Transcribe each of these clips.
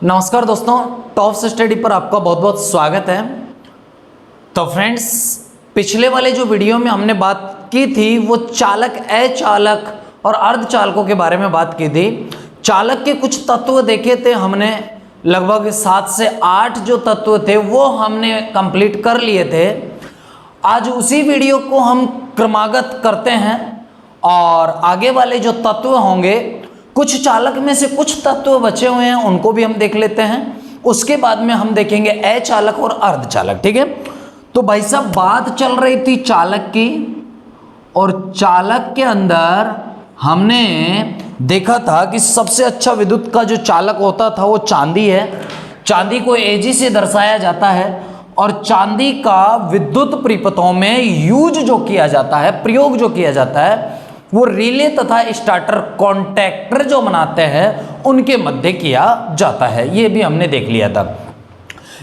नमस्कार दोस्तों, tops study पर आपका बहुत बहुत स्वागत है। तो फ्रेंड्स, पिछले वाले जो वीडियो में हमने बात की थी वो चालक, अचालक और अर्धचालकों के बारे में बात की थी। चालक के कुछ तत्व देखे थे हमने, लगभग 7 से 8 जो तत्व थे वो हमने कंप्लीट कर लिए थे। आज उसी वीडियो को हम क्रमागत करते हैं और आगे वाले जो तत्व होंगे, कुछ चालक में से कुछ तत्व बचे हुए हैं उनको भी हम देख लेते हैं। उसके बाद में हम देखेंगे अचालक और अर्धचालक। ठीक है, तो भाई साहब बात चल रही थी चालक की, और चालक के अंदर हमने देखा था कि सबसे अच्छा विद्युत का जो चालक होता था वो चांदी है। चांदी को Ag से दर्शाया जाता है और चांदी का विद्युत परिपथों में यूज जो किया जाता है, प्रयोग जो किया जाता है, वो रिले तथा स्टार्टर कॉन्टैक्टर जो बनाते हैं उनके मध्य किया जाता है। ये भी हमने देख लिया था।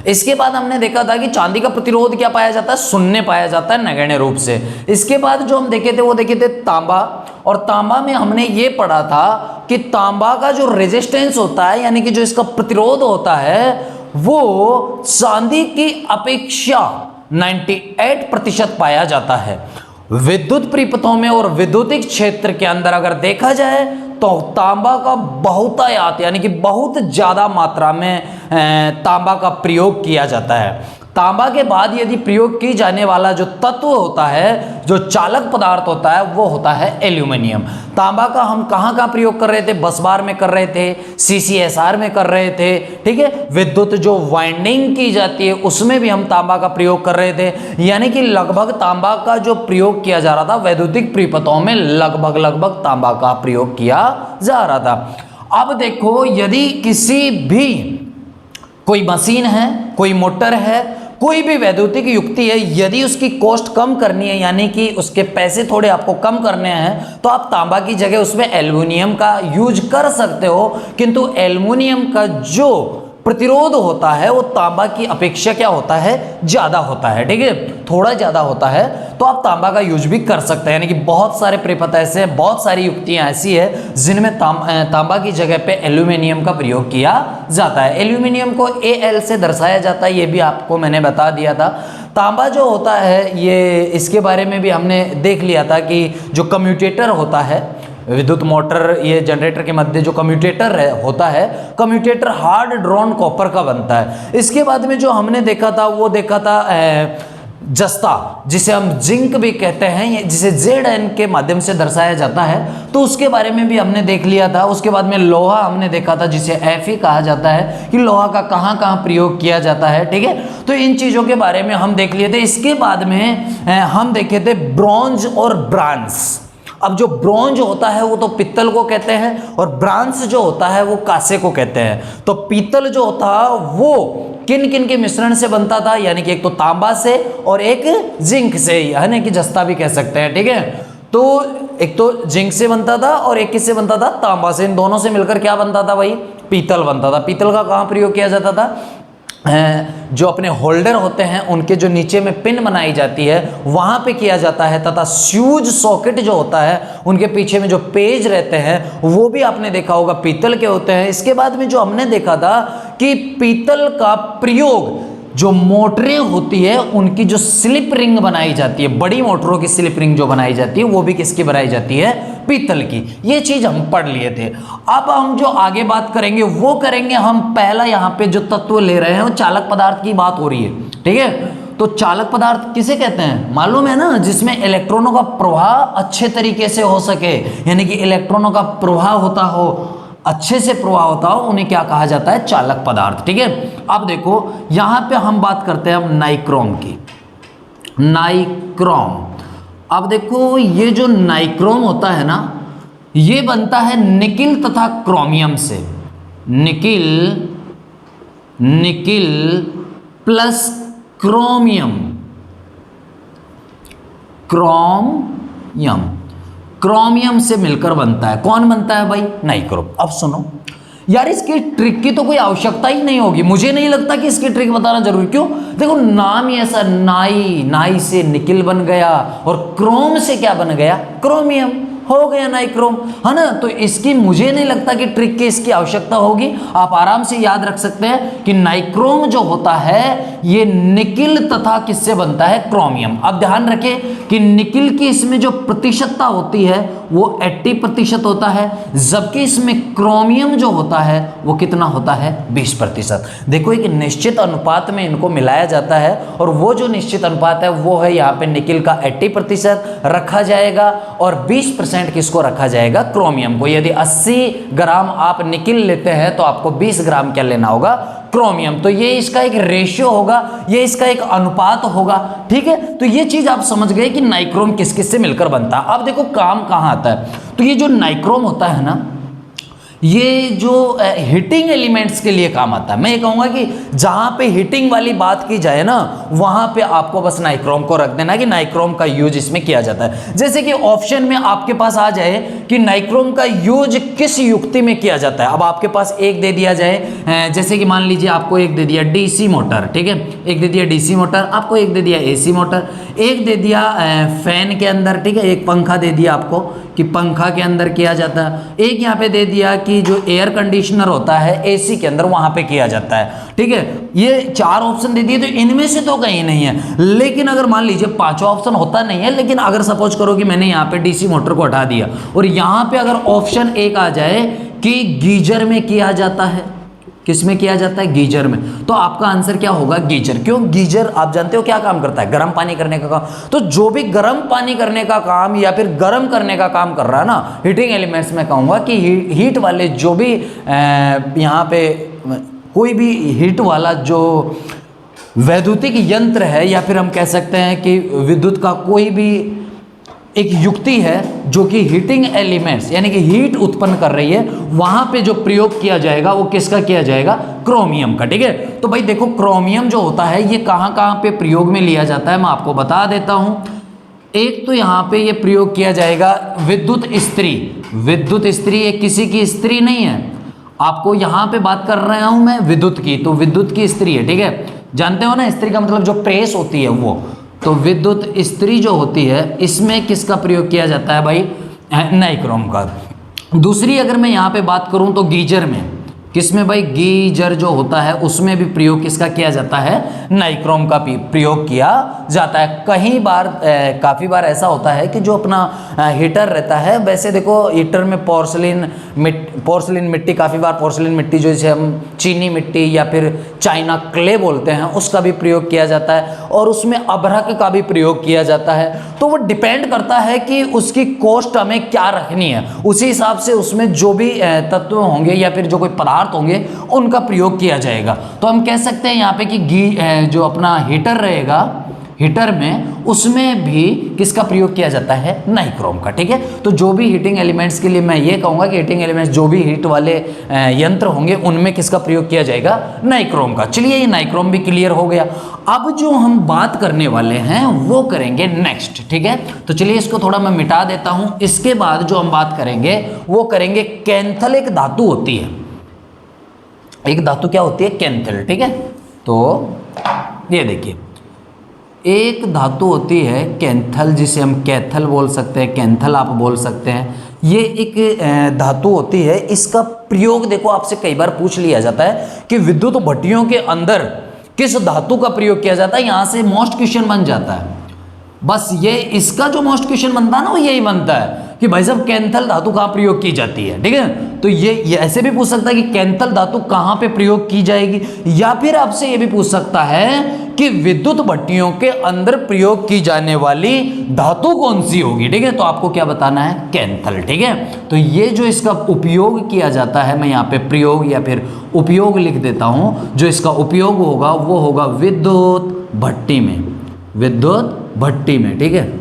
इसके बाद हमने देखा था कि चांदी का प्रतिरोध क्या पाया जाता है, शून्य पाया जाता है नगण्य रूप से। इसके बाद जो हम देखे थे वो देखे थे तांबा, और तांबा में हमने ये पढ़ा था कि तांबा का जो रेजिस्टेंस होता है, यानी कि जो इसका प्रतिरोध होता है, वो चांदी की अपेक्षा 98% पाया जाता है। विद्युत परिपथों में और विद्युतिक क्षेत्र के अंदर अगर देखा जाए तो तांबा का बहुतायत, यानी कि बहुत ज्यादा मात्रा में तांबा का प्रयोग किया जाता है। तांबा के बाद यदि प्रयोग की जाने वाला जो तत्व होता है, जो चालक पदार्थ होता है, वो होता है एल्यूमिनियम। तांबा का हम कहाँ कहाँ प्रयोग कर रहे थे? बस बार में कर रहे थे, CCSR में कर रहे थे। ठीक है, विद्युत जो वाइंडिंग की जाती है उसमें भी हम तांबा का प्रयोग कर रहे थे। यानी कि लगभग तांबा का जो प्रयोग किया जा रहा था, वैद्युतिक परिपथों में लगभग तांबा का प्रयोग किया जा रहा था। अब देखो, यदि किसी भी कोई मशीन है, कोई मोटर है, कोई भी वैद्युतिक युक्ति है, यदि उसकी कॉस्ट कम करनी है, यानी कि उसके पैसे थोड़े आपको कम करने हैं, तो आप तांबा की जगह उसमें एल्युमिनियम का यूज कर सकते हो। किंतु एल्युमिनियम का जो प्रतिरोध होता है वो तांबा की अपेक्षा क्या होता है? ज्यादा होता है। ठीक है, थोड़ा ज्यादा होता है, तो आप तांबा का यूज भी कर सकते हैं। यानी कि बहुत सारे परिपथ ऐसे हैं, बहुत सारी युक्तियां ऐसी है जिनमें तांबा की जगह पे एल्यूमिनियम का प्रयोग किया जाता है। एल्यूमिनियम को Al से दर्शाया जाता है, ये भी आपको मैंने बता दिया था। तांबा जो होता है, ये इसके बारे में भी हमने देख लिया था कि जो कम्यूटेटर होता है, विद्युत मोटर, ये जनरेटर के मध्य जो कम्यूटेटर होता है, कम्यूटेटर हार्ड ड्रॉन कॉपर का बनता है। इसके बाद में जो हमने देखा था वो देखा था जस्ता, जिसे हम जिंक भी कहते हैं, जिसे Zn के माध्यम से दर्शाया जाता है, तो उसके बारे में भी हमने देख लिया था। उसके बाद में लोहा हमने देखा था, जिसे Fe कहा जाता है, कि लोहा का कहाँ कहाँ प्रयोग किया जाता है। ठीक है, तो इन चीज़ों के बारे में हम देख लिए थे। इसके बाद में हम देखे थे ब्रॉन्ज और ब्रांस। अब जो ब्रॉन्ज होता है वो तो पीतल को कहते हैं, और ब्रांस जो होता है वो कांसे को कहते हैं। तो पीतल जो होता वो किन किन के मिश्रण से बनता था? यानी कि एक तो तांबा से और एक जिंक से, यानी कि जस्ता भी कह सकते हैं। ठीक है, तो एक तो जिंक से बनता था और एक किससे बनता था? तांबा से। इन दोनों से मिलकर क्या बनता था भाई? पीतल बनता था। पीतल का कहाँ प्रयोग किया जाता था? जो अपने होल्डर होते हैं उनके जो नीचे में पिन बनाई जाती है वहां पे किया जाता है, तथा फ्यूज सॉकेट जो होता है उनके पीछे में जो पेज रहते हैं वो भी आपने देखा होगा पीतल के होते हैं। इसके बाद में जो हमने देखा था कि पीतल का प्रयोग जो मोटरें होती है उनकी जो स्लिप रिंग बनाई जाती है, बड़ी मोटरों की स्लिप रिंग जो बनाई जाती है वो भी किसकी बनाई जाती है? पीतल की। ये चीज हम पढ़ लिए थे। अब हम जो आगे बात करेंगे वो करेंगे हम, पहला यहाँ पे जो तत्व ले रहे हैं वो चालक पदार्थ की बात हो रही है। ठीक है, तो चालक पदार्थ किसे कहते हैं? मालूम है ना, जिसमें इलेक्ट्रॉनों का प्रवाह अच्छे तरीके से हो सके, यानी कि इलेक्ट्रॉनों का प्रवाह होता हो, अच्छे से प्रवाह होता हो, उन्हें क्या कहा जाता है? चालक पदार्थ। ठीक है, अब देखो यहां पे हम बात करते हैं हम नाइक्रोम की। नाइक्रोम, अब देखो ये जो नाइक्रोम होता है ना, ये बनता है निकिल तथा क्रोमियम से। निकिल प्लस क्रोमियम से मिलकर बनता है। कौन बनता है भाई? नाइक्रोम। अब सुनो यार, इसकी ट्रिक की तो कोई आवश्यकता ही नहीं होगी, मुझे नहीं लगता कि इसकी ट्रिक बताना जरूरी। क्यों? देखो नाम ही ऐसा, नाई से निकिल बन गया और क्रोम से क्या बन गया? क्रोमियम। हो गया नाइक्रोम, है ना। तो इसकी मुझे नहीं लगता कि ट्रिक की इसकी आवश्यकता होगी, आप आराम से याद रख सकते हैं कि नाइक्रोम जो होता है ये निकिल तथा किससे बनता है, क्रोमियम। अब ध्यान रखें कि निकिल की इसमें जो प्रतिशतता होती है वो 80% होता है, जबकि इसमें क्रोमियम जो होता है वो कितना होता है, 20%। देखो एक निश्चित अनुपात में इनको मिलाया जाता है, और वो जो निश्चित अनुपात है वो है यहाँ पे निकिल का 80% रखा जाएगा और 20% किसको रखा जाएगा, क्रोमियम को। यदि 80 ग्राम आप निकिल लेते हैं तो आपको 20 ग्राम क्या लेना होगा, क्रोमियम। तो ये इसका एक रेशियो होगा, ये इसका एक अनुपात होगा, ठीक है। तो ये चीज आप समझ गए कि नाइक्रोम किस किस से मिलकर बनता है। अब देखो काम कहां आता है, तो ये जो नाइक्रोम होता है ना, ये जो हीटिंग एलिमेंट्स के लिए काम आता है। मैं ये कहूँगा कि जहाँ पे हीटिंग वाली बात की जाए ना, वहाँ पे आपको बस नाइक्रोम को रख देना कि नाइक्रोम का यूज इसमें किया जाता है। जैसे कि ऑप्शन में आपके पास आ जाए कि नाइक्रोम का यूज किस युक्ति में किया जाता है। अब आपके पास एक दे दिया जाए, जैसे कि मान लीजिए आपको एक दे दिया डीसी मोटर, ठीक है, एक दे दिया डीसी मोटर, आपको एक दे दिया एसी मोटर, एक दे दिया फैन के अंदर, ठीक है, एक पंखा दे दिया आपको कि पंखा के अंदर किया जाता है, एक यहाँ पे दे दिया कि जो एयर कंडीशनर होता है एसी के अंदर वहां पे किया जाता है, ठीक है। ये 4 ऑप्शन दे दिए, तो इनमें से तो कहीं नहीं है। लेकिन अगर मान लीजिए 5वां ऑप्शन होता नहीं है, लेकिन अगर सपोज करो कि मैंने यहाँ पे डीसी मोटर को हटा दिया और यहाँ पे अगर ऑप्शन एक आ जाए कि गीजर में किया जाता है, किस में किया जाता है, गीजर में, तो आपका आंसर क्या होगा, गीजर। क्यों, गीजर आप जानते हो क्या काम करता है, गर्म पानी करने का काम। तो जो भी गर्म पानी करने का काम या फिर गर्म करने का काम कर रहा है ना, हीटिंग एलिमेंट्स में कहूँगा कि हीट वाले जो भी यहाँ पे कोई भी हीट वाला जो वैद्युतिक यंत्र है, या फिर हम कह सकते हैं कि विद्युत का कोई भी एक युक्ति है जो कि हीटिंग एलिमेंट्स यानी कि हीट उत्पन्न कर रही है, वहां पे जो प्रयोग किया जाएगा वो किसका किया जाएगा, क्रोमियम का, ठीक है। तो भाई देखो क्रोमियम जो होता है ये कहाँ कहाँ पे प्रयोग में लिया जाता है, मैं आपको बता देता हूं। एक तो यहाँ पे ये प्रयोग किया जाएगा विद्युत इस्त्री। विद्युत इस्त्री एक किसी की इस्त्री नहीं है, आपको यहाँ पे बात कर रहा हूं मैं विद्युत की, तो विद्युत की इस्त्री है, ठीक है। जानते हो ना इस्त्री का मतलब जो प्रेस होती है वो, तो विद्युत इस्त्री जो होती है इसमें किसका प्रयोग किया जाता है भाई, नाइक्रोम का। दूसरी अगर मैं यहाँ पे बात करूँ तो गीजर में, किसमें भाई, गीजर जो होता है उसमें भी प्रयोग किसका किया जाता है, नाइक्रोम का प्रयोग किया जाता है। कई बार काफ़ी बार ऐसा होता है कि जो अपना हीटर रहता है, वैसे देखो हीटर में पोर्सिलिन मिट्टी, काफ़ी बार पोर्सिलिन मिट्टी जो जिसे हम चीनी मिट्टी या फिर चाइना क्ले बोलते हैं उसका भी प्रयोग किया जाता है, और उसमें अभ्रक का भी प्रयोग किया जाता है। तो वो डिपेंड करता है कि उसकी कॉस्ट हमें क्या रखनी है, उसी हिसाब से उसमें जो भी तत्व होंगे या फिर जो कोई पदार्थ होंगे उनका प्रयोग किया जाएगा। तो हम कह सकते हैं यहाँ पे कि जो अपना हीटर रहेगा, हीटर में उसमें भी किसका प्रयोग किया जाता है, नाइक्रोम का, ठीक है। तो जो भी हीटिंग एलिमेंट्स के लिए मैं ये कहूँगा कि हीटिंग एलिमेंट्स जो भी हीट वाले यंत्र होंगे उनमें किसका प्रयोग किया जाएगा, नाइक्रोम का। चलिए ये नाइक्रोम भी क्लियर हो गया। अब जो हम बात करने वाले हैं वो करेंगे नेक्स्ट, ठीक है। तो चलिए इसको थोड़ा मैं मिटा देता हूँ। इसके बाद जो हम बात करेंगे वो करेंगे कैंथल। एक धातु होती है, एक धातु क्या होती है, कैंथल, ठीक है। तो ये देखिए एक धातु होती है कैंथल, जिसे हम कैथल बोल सकते हैं, कैंथल आप बोल सकते हैं। ये एक धातु होती है, इसका प्रयोग देखो आपसे कई बार पूछ लिया जाता है कि विद्युत भट्टियों के अंदर किस धातु का प्रयोग किया जाता है, यहाँ से मोस्ट क्वेश्चन बन जाता है। बस ये इसका जो मोस्ट क्वेश्चन बनता है ना वो यही बनता है कि भाई साहब कैंथल धातु कहाँ प्रयोग की जाती है, ठीक है। तो ये ऐसे भी पूछ सकता है कि कैंथल धातु कहाँ पे प्रयोग की जाएगी, या फिर आपसे ये भी पूछ सकता है कि विद्युत भट्टियों के अंदर प्रयोग की जाने वाली धातु कौन सी होगी, ठीक है। तो आपको क्या बताना है, कैंथल, ठीक है। तो ये जो इसका उपयोग किया जाता है, मैं यहाँ पे प्रयोग या फिर उपयोग लिख देता हूँ। जो इसका उपयोग होगा वो होगा विद्युत भट्टी में, विद्युत भट्टी में, ठीक है,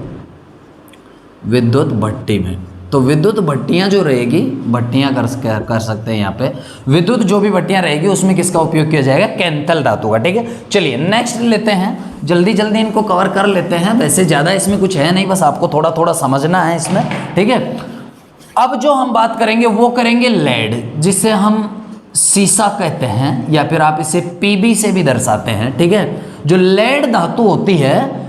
विद्युत भट्टी में। तो विद्युत भट्टियां जो रहेगी, भट्टियां कर सकते हैं यहाँ पे, विद्युत जो भी भट्टियां रहेगी उसमें किसका उपयोग किया जाएगा, कैंथल धातु का, ठीक है। चलिए नेक्स्ट लेते हैं, जल्दी जल्दी इनको कवर कर लेते हैं। वैसे ज़्यादा इसमें कुछ है नहीं, बस आपको थोड़ा थोड़ा समझना है इसमें, ठीक है। अब जो हम बात करेंगे वो करेंगे लेड, जिसे हम सीसा कहते हैं या फिर आप इसे पीबी से भी दर्शाते हैं, ठीक है। जो लेड धातु होती है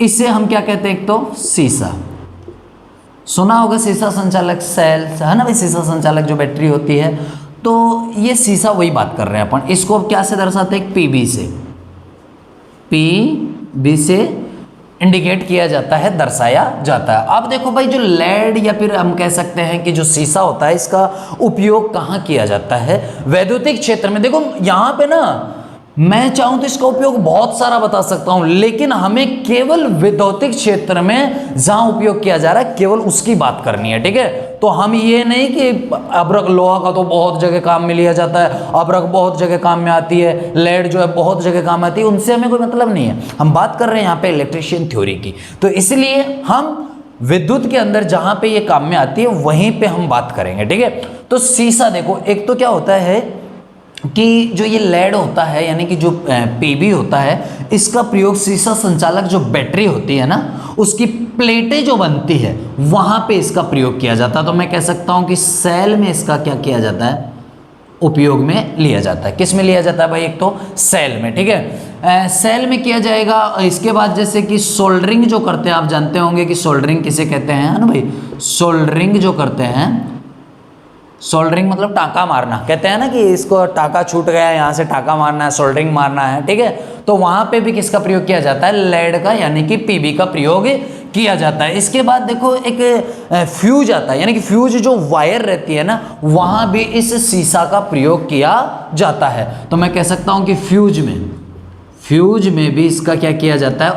इसे हम क्या कहते हैं, एक तो सीसा, सुना होगा सीसा संचालक सेल, है ना भाई, सीसा संचालक जो बैटरी होती है। तो ये सीसा वही बात कर रहे हैं अपन। इसको अब क्या से दर्शाते हैं, पीबी से, पीबी से इंडिकेट किया जाता है, दर्शाया जाता है। अब देखो भाई, जो लेड या फिर हम कह सकते हैं कि जो सीसा होता है, इसका उपयोग कहाँ किया जाता है, वैद्युतिक क्षेत्र में। देखो यहाँ पे ना मैं चाहूं तो इसका उपयोग बहुत सारा बता सकता हूं, लेकिन हमें केवल विद्युतिक क्षेत्र में जहां उपयोग किया जा रहा है केवल उसकी बात करनी है, ठीक है। तो हम ये नहीं कि अब्रक, लोहा का तो बहुत जगह काम में लिया जाता है, अब्रक बहुत जगह काम में आती है, लेड जो है बहुत जगह काम में आती है, उनसे हमें कोई मतलब नहीं है। हम बात कर रहे हैं यहाँ पे इलेक्ट्रिशियन थ्योरी की, तो इसलिए हम विद्युत के अंदर जहां पे ये काम में आती है वहीं पे हम बात करेंगे, ठीक है। तो सीसा देखो, एक तो क्या होता है कि जो ये लेड होता है, यानी कि जो पीबी होता है, इसका प्रयोग सीसा संचालक जो बैटरी होती है ना, उसकी प्लेटें जो बनती है वहां पे इसका प्रयोग किया जाता है। तो मैं कह सकता हूं कि सेल में इसका क्या किया जाता है, उपयोग में लिया जाता है। किस में लिया जाता है भाई, एक तो सेल में, ठीक है, सेल में किया जाएगा। इसके बाद जैसे कि सोल्डरिंग जो करते हैं, आप जानते होंगे कि सोल्डरिंग किसे कहते हैं, है ना भाई, सोल्डरिंग जो करते हैं, सोल्डरिंग मतलब टाँका मारना, कहते हैं ना कि इसको टाँका छूट गया, यहाँ से टाँका मारना है, सोल्डरिंग मारना है, ठीक है। तो वहाँ पे भी किसका प्रयोग किया जाता है, लेड का, यानी कि पीबी का प्रयोग किया जाता है। इसके बाद देखो एक फ्यूज आता है, यानी कि फ्यूज जो वायर रहती है ना, वहाँ भी इस सीसा का प्रयोग किया जाता है। तो मैं कह सकता हूँ कि फ्यूज में भी इसका क्या किया जाता है,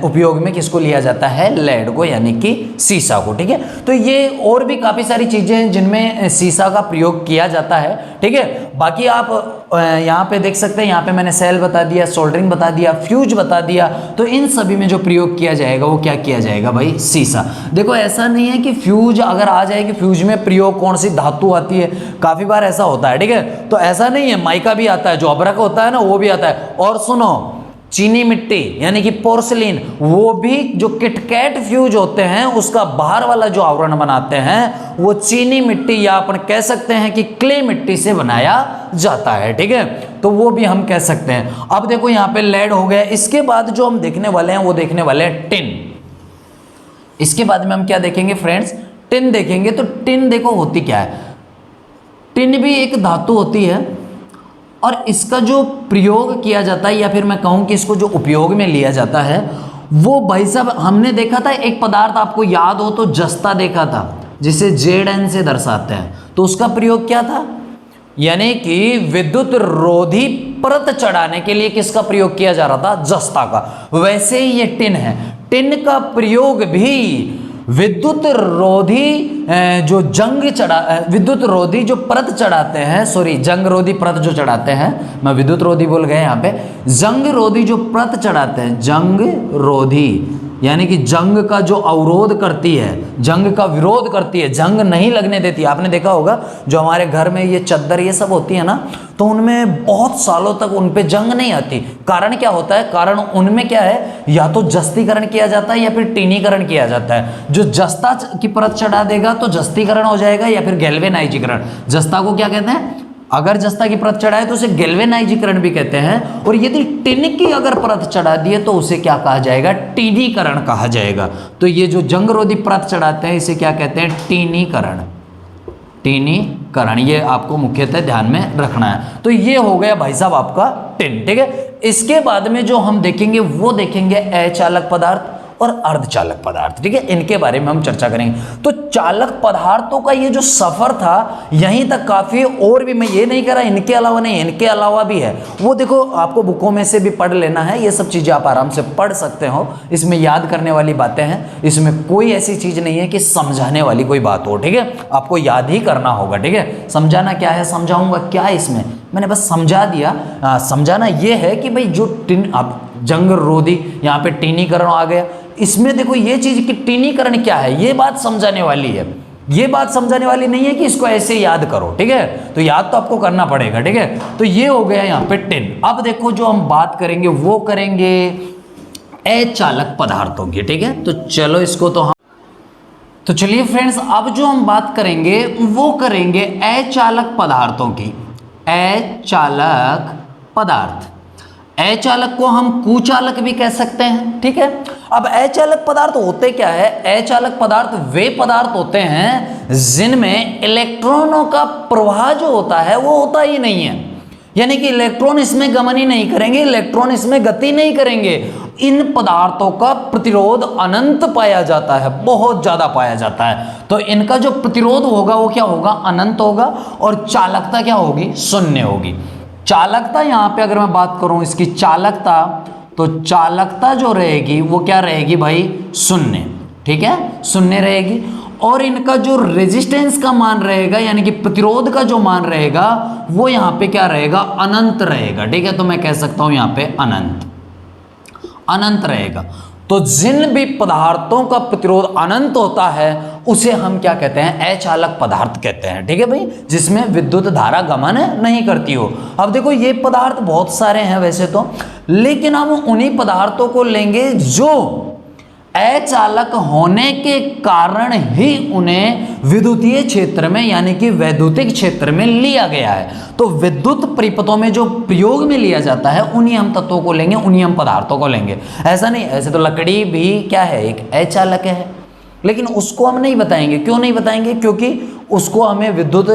उपयोग में किसको लिया जाता है, लेड को, यानी कि सीसा को, ठीक है। तो ये और भी काफ़ी सारी चीज़ें हैं जिनमें सीसा का प्रयोग किया जाता है, ठीक है। बाकी आप यहाँ पे देख सकते हैं, यहाँ पे मैंने सेल बता दिया, सोल्डरिंग बता दिया, फ्यूज बता दिया। तो इन सभी में जो प्रयोग किया जाएगा वो क्या किया जाएगा भाई, सीसा। देखो ऐसा नहीं है कि फ्यूज अगर आ जाए कि फ्यूज में प्रयोग कौन सी धातु आती है, काफ़ी बार ऐसा होता है, ठीक है। तो ऐसा नहीं है, माइका भी आता है, जो अब्रक होता है ना वो भी आता है। और सुनो, चीनी मिट्टी यानी कि पोर्सिलीन, वो भी जो किटकैट फ्यूज होते हैं उसका बाहर वाला जो आवरण बनाते हैं वो चीनी मिट्टी या अपन कह सकते हैं कि क्ले मिट्टी से बनाया जाता है, ठीक है। तो वो भी हम कह सकते हैं। अब देखो यहाँ पे लेड हो गया। इसके बाद जो हम देखने वाले हैं वो देखने वाले हैं टिन। इसके बाद में हम क्या देखेंगे फ्रेंड्स, टिन देखेंगे। तो टिन देखो होती क्या है, टिन भी एक धातु होती है और इसका जो प्रयोग किया जाता है, या फिर मैं कहूँ कि इसको जो उपयोग में लिया जाता है, वो भाई साहब हमने देखा था एक पदार्थ, आपको याद हो तो जस्ता देखा था, जिसे Zn से दर्शाते हैं। तो उसका प्रयोग क्या था, यानी कि विद्युत रोधी परत चढ़ाने के लिए किसका प्रयोग किया जा रहा था, जस्ता का। वैसे ही ये टिन है, टिन का प्रयोग भी विद्युत रोधी जो विद्युत रोधी जो परत चढ़ाते हैं, सॉरी जंग रोधी परत जो चढ़ाते हैं, मैं विद्युत रोधी बोल गए यहाँ पे, जंग रोधी जो परत चढ़ाते हैं, जंग रोधी यानी कि जंग का जो अवरोध करती है, जंग का विरोध करती है, जंग नहीं लगने देती। आपने देखा होगा जो हमारे घर में ये चद्दर ये सब होती है ना, तो उनमें बहुत सालों तक उन पे जंग नहीं आती। कारण क्या होता है, कारण उनमें क्या है, या तो जस्तीकरण किया जाता है या फिर टीनीकरण किया जाता है। जो जस्ता की परत चढ़ा देगा तो जस्तीकरण हो जाएगा, या फिर गैल्वेनाइजीकरण। जस्ता को क्या कहते हैं, अगर जस्ता की परत चढ़ाए तो उसे गैल्वेनाइजीकरण भी कहते हैं, और यदि टिन की अगर परत चढ़ा दी है तो उसे क्या कहा जाएगा, टीनीकरण कहा जाएगा। तो ये जो जंगरोधी परत चढ़ाते हैं इसे क्या कहते हैं, टीनीकरण। टीनीकरण ये आपको मुख्यतः ध्यान में रखना है। तो ये हो गया भाई साहब आपका टिन, ठीक है। इसके बाद में जो हम देखेंगे वो देखेंगे अचालक पदार्थ और अर्धचालक पदार्थ, ठीक है। इनके बारे में हम चर्चा करेंगे। तो चालक पदार्थों का ये जो सफर था यहीं तक काफी, और भी मैं ये नहीं कह रहा इनके अलावा नहीं, इनके अलावा भी है। वो देखो आपको बुकों में से भी पढ़ लेना है, ये सब चीजें आप आराम से पढ़ सकते हो। इसमें याद करने वाली बातें हैं, इसमें कोई ऐसी चीज नहीं है कि समझाने वाली कोई बात हो, ठीक है। आपको याद ही करना होगा, ठीक है। समझाना क्या है, समझाऊंगा क्या है इसमें, मैंने बस समझा दिया। समझाना ये है कि भाई जो टिन, अब जंग रोधी, यहाँ पे टीनीकरण आ गया, इसमें देखो ये चीज कि टीनीकरण क्या है, ये बात समझाने वाली है। ये बात समझाने वाली नहीं है कि इसको ऐसे याद करो, ठीक है। तो याद तो आपको करना पड़ेगा, ठीक है। तो ये हो गया यहाँ पे टिन। अब देखो जो हम बात करेंगे वो करेंगे अचालक पदार्थों की, ठीक है। तो चलो इसको तो चलिए फ्रेंड्स, अब जो हम बात करेंगे वो करेंगे अचालक पदार्थों की। अचालक पदार्थ, अचालक को हम कुचालक भी कह सकते हैं, ठीक है। अब अचालक पदार्थ होते क्या है? अचालक पदार्थ वे पदार्थ होते हैं जिनमें इलेक्ट्रॉनों का प्रवाह जो होता है वो होता ही नहीं है, यानी कि इलेक्ट्रॉन इसमें गमन ही नहीं करेंगे, इलेक्ट्रॉन इसमें गति नहीं करेंगे। इन पदार्थों का प्रतिरोध अनंत पाया जाता है, बहुत ज्यादा पाया जाता है। तो इनका जो प्रतिरोध होगा वो क्या होगा? अनंत होगा। और चालकता क्या होगी? शून्य होगी। चालकता यहां पे अगर मैं बात करूं इसकी चालकता, तो चालकता जो रहेगी वो क्या रहेगी भाई? शून्य। ठीक है, शून्य रहेगी। और इनका जो रेजिस्टेंस का मान रहेगा, यानी कि प्रतिरोध का जो मान रहेगा, वो यहां पे क्या रहेगा? अनंत रहेगा। ठीक है, तो मैं कह सकता हूं यहां पे अनंत, अनंत रहेगा। तो जिन भी पदार्थों का प्रतिरोध अनंत होता है उसे हम क्या कहते हैं? अचालक पदार्थ कहते हैं। ठीक है भाई, जिसमें विद्युत धारा गमन नहीं करती हो। अब देखो ये पदार्थ बहुत सारे हैं वैसे तो, लेकिन हम उन्हीं पदार्थों को लेंगे जो अचालक होने के कारण ही उन्हें विद्युतीय क्षेत्र में यानी कि वैद्युतिक क्षेत्र में लिया गया है। तो विद्युत परिपथों में जो प्रयोग में लिया जाता है उन्हीं हम तत्वों को लेंगे, उन्हीं हम पदार्थों को लेंगे। ऐसा नहीं, ऐसे तो लकड़ी भी क्या है? एक अचालक है, लेकिन उसको हम नहीं बताएंगे। क्यों नहीं बताएंगे? क्योंकि उसको हमें विद्युत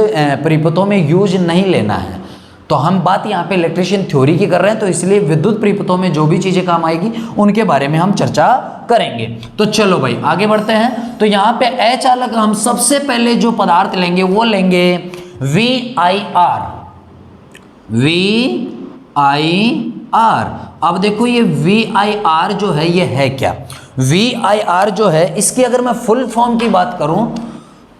परिपथों में यूज नहीं लेना है। तो हम बात यहाँ पे इलेक्ट्रिशियन थ्योरी की कर रहे हैं, तो इसलिए विद्युत परिपथों में जो भी चीजें काम आएगी उनके बारे में हम चर्चा करेंगे। तो चलो भाई आगे बढ़ते हैं। तो यहाँ पे अचालक हम सबसे पहले जो पदार्थ लेंगे वो लेंगे VIR। VIR, अब देखो ये VIR जो है ये है क्या? VIR जो है इसकी अगर मैं फुल फॉर्म की बात करूं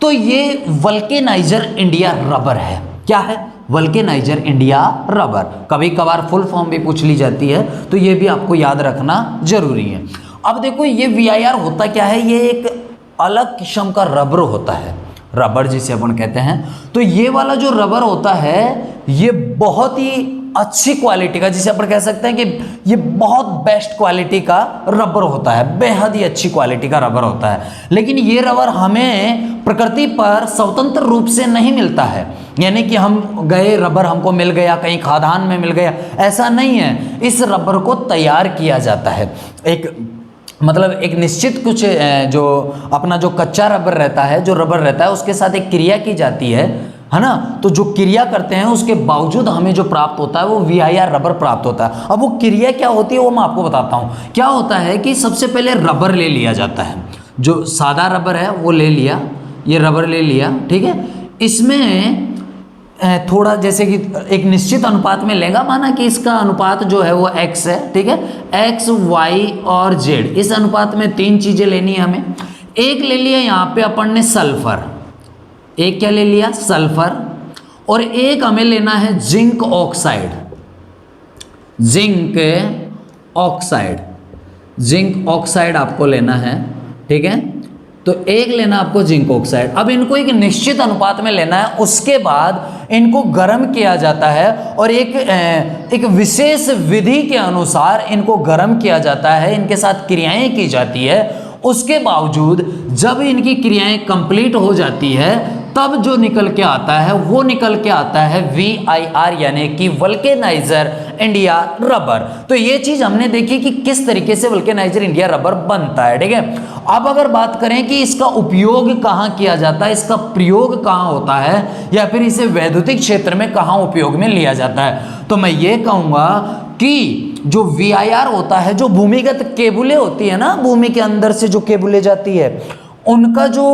तो ये वल्केनाइजर इंडिया रबर है। क्या है? वल्केनाइजर इंडिया रबर। कभी कभार फुल फॉर्म भी पूछ ली जाती है, तो ये भी आपको याद रखना जरूरी है। अब देखो ये VIR होता क्या है? ये एक अलग किस्म का रबर होता है, रबर जिसे अपन कहते हैं। तो ये वाला जो रबर होता है ये बहुत ही अच्छी क्वालिटी का, जिसे अपन कह सकते हैं कि ये बहुत बेस्ट क्वालिटी का रबर होता है, बेहद ही अच्छी क्वालिटी का रबर होता है। लेकिन ये रबर हमें प्रकृति पर स्वतंत्र रूप से नहीं मिलता है, यानी कि हम गए रबर हमको मिल गया, कहीं खादान में मिल गया, ऐसा नहीं है। इस रबर को तैयार किया जाता है, एक मतलब एक निश्चित कुछ जो अपना जो कच्चा रबर रहता है, जो रबर रहता है उसके साथ एक क्रिया की जाती है ना। तो जो क्रिया करते हैं उसके बावजूद हमें जो प्राप्त होता है वो VIR रबर प्राप्त होता है। अब वो क्रिया क्या होती है वो मैं आपको बताता हूँ। क्या होता है कि सबसे पहले रबर ले लिया जाता है, जो सादा रबर है वो ले लिया, ये रबर ले लिया, ठीक है। इसमें थोड़ा जैसे कि एक निश्चित अनुपात में लेगा, माना कि इसका अनुपात जो है वो x है, ठीक है, x, y और z, इस अनुपात में 3 चीजें लेनी है हमें। एक ले लिया यहाँ पे अपन ने सल्फर, एक क्या ले लिया? सल्फर। और एक हमें लेना है zinc oxide, zinc oxide, zinc oxide आपको लेना है, ठीक है। तो एक लेना आपको जिंक ऑक्साइड। अब इनको एक निश्चित अनुपात में लेना है, उसके बाद इनको गर्म किया जाता है और एक विशेष विधि के अनुसार इनको गर्म किया जाता है, इनके साथ क्रियाएं की जाती है। उसके बावजूद जब इनकी क्रियाएं कंप्लीट हो जाती है तब जो निकल के आता है वो निकल के आता है VIR, यानी कि वल्केनाइजर इंडिया रबर। तो ये चीज हमने देखी कि किस तरीके से वल्केनाइजर इंडिया रबर बनता है, ठीक है। अब अगर बात करें कि इसका उपयोग कहाँ किया जाता है, इसका प्रयोग कहाँ होता है, या फिर इसे वैद्युतिक क्षेत्र में कहाँ उपयोग में लिया जाता है, तो मैं ये कहूँगा कि जो VIR होता है, जो भूमिगत केबुलें होती है ना, भूमि के अंदर से जो केबुलें जाती है, उनका जो